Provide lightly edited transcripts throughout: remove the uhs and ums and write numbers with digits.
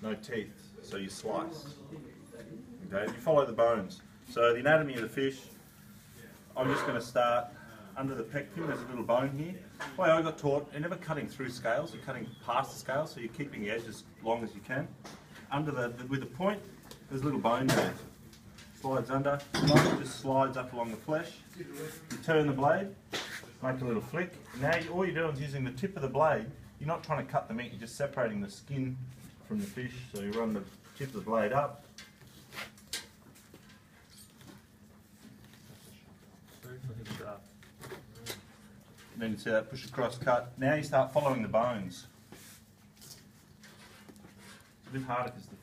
no teeth, so you slice. Okay, you follow the bones. So the anatomy of the fish, I'm just going to start under the pecten. There's a little bone here. Well, I got taught, you're never cutting through scales, you're cutting past the scales, so you're keeping the edge as long as you can. Under with the point, there's a little bone there. Slides under, it just slides up along the flesh. You turn the blade, make a little flick. Now all you're doing is using the tip of the blade. You're not trying to cut the meat, you're just separating the skin from the fish. So you run the tip of the blade up. And then you see that push across cut. Now you start following the bones. It's a bit harder because the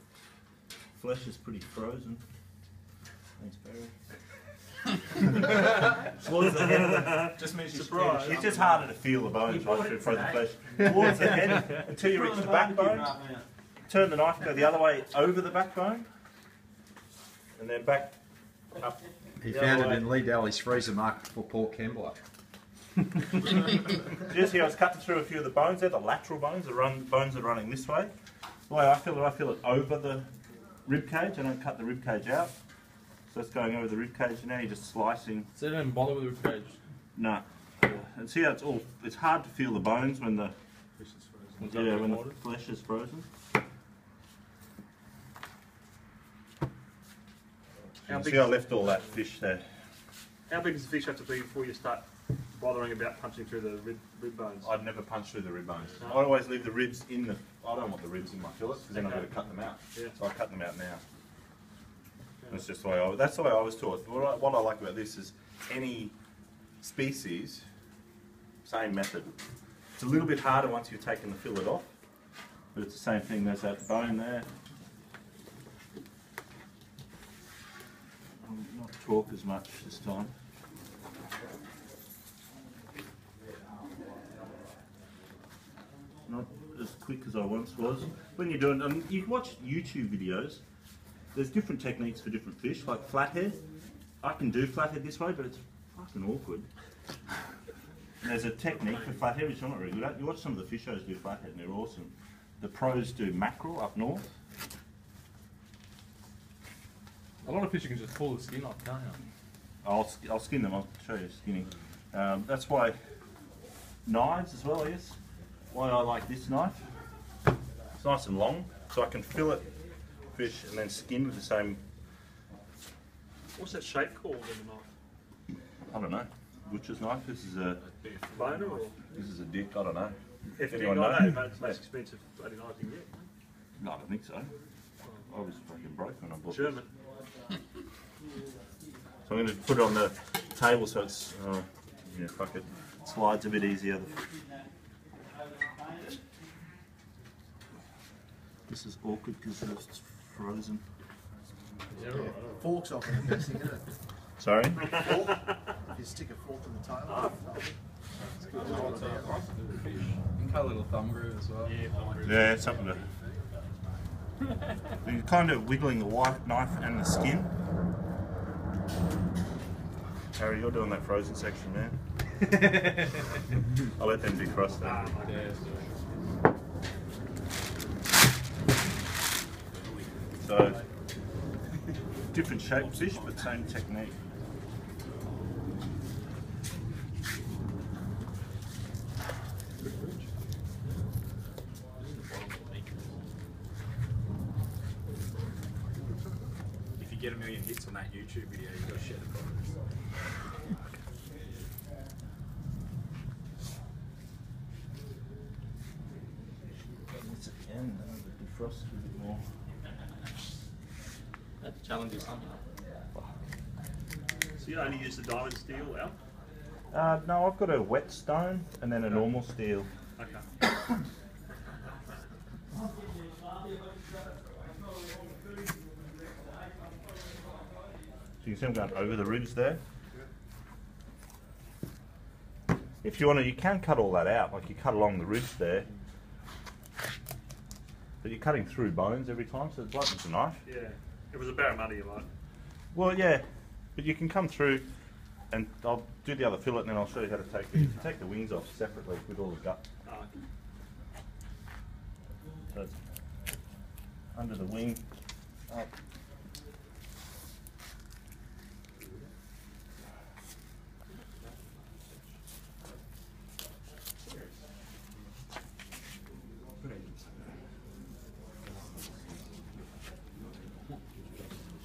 flesh is pretty frozen. Thanks, Barry. Towards the head, just means surprise. It's just harder to feel the bones right through frozen flesh. Towards the head until you reach the backbone. Turn the knife, go the other way over the backbone, and then back up. He found it in Lee Daly's freezer market for pork Kembler. Just here, I was cutting through a few of the bones. They're the lateral bones. The bones are running this way. The way I feel it over the rib cage. I don't cut the rib cage out. So it's going over the rib cage. Now you're just slicing. So you don't bother with the rib cage? No. And see how it's hard to feel the bones when the when the flesh is frozen. See I left all that fish there. How big does the fish have to be before you start bothering about punching through the rib bones? I'd never punch through the rib bones. No. I always leave the ribs in the... I don't want the ribs in my fillets because then I've got to cut them out. Yeah. So I cut them out now. Okay. That's just the way that's the way I was taught. What I like about this is any species, same method. It's a little bit harder once you've taken the fillet off, but it's the same thing. There's that bone there. I'll not talk as much this time. Not as quick as I once was. When you're doing, you can watch YouTube videos. There's different techniques for different fish, like flathead. I can do flathead this way, but it's fucking awkward. And there's a technique for flathead which I'm not really good at. You watch some of the fish shows do flathead and they're awesome. The pros do mackerel up north. A lot of fish you can just pull the skin off, can't you? I'll skin them, I'll show you skinning. That's why knives as well, I guess. Why I like this knife. It's nice and long, so I can fillet fish and then skin with the same... What's that shape called in the knife? I don't know. Butcher's knife. This is a... Boner or? This is a dick, I don't know. Anyone know? But it's the most expensive bloody knife you can get. No, I don't think so. I was fucking broke when I bought German. This. So I'm going to put it on the table so it's... yeah, fuck it. Slides a bit easier. This is awkward because it's frozen. Fork's often the best thing, isn't it? Sorry? Fork. If you stick a fork in the tail. It's good to hold it down. You can cut a little thumb groove as well. Yeah, thumb groove. Yeah, it's something to... You're kind of wiggling the white knife and the skin. Harry, you're doing that frozen section, man. I'll let them defrost that. So, different shaped fish, but same technique. If you get 1 million hits on that YouTube video, you've got to share the progress. It's at the end, then I'll defrost a bit more. That challenges something. So you only use the diamond steel, Al? No, I've got a wet stone and then a normal steel. Okay. So you can see I'm going over the ribs there. If you want to, you can cut all that out, like you cut along the ribs there. But you're cutting through bones every time, so it's like it's a knife. Yeah. It was a barramundi, you might. Well, yeah, but you can come through, and I'll do the other fillet, and then I'll show you how to take these. You take the wings off separately with all the gut. Oh, okay. So it's under the wing, up.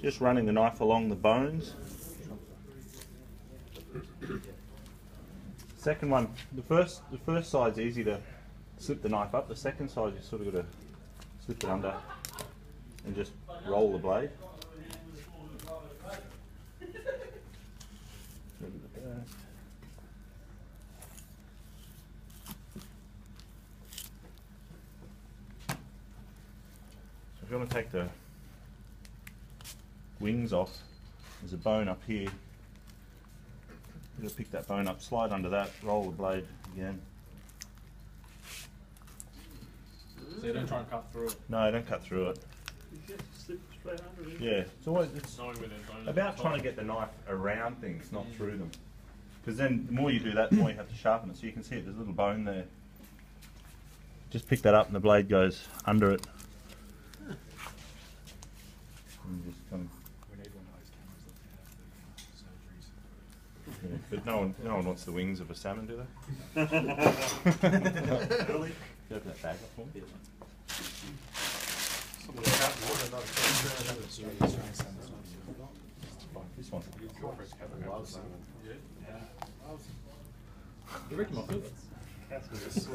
Just running the knife along the bones. Second one, the first side's easy to slip the knife up. The second side you sort of got to slip it under and just roll the blade. So if you want to take the wings off, there's a bone up here. You've got to pick that bone up, slide under that, roll the blade again. So you don't try and cut through it. No, don't cut through it. You just slip straight under it. Yeah, it's always Knowing where their bone is about at the trying to top. get the knife around things, not through them. Because then the more you do that, the more you have to sharpen it. So you can see it, there's a little bone there. Just pick that up and the blade goes under it. And just come. We need one of those cameras that have the surgeries. Yeah, but no one wants the wings of a salmon, do they? Really? You open that bag up for me? This one. You reckon I feel that? Cat's gonna sleep.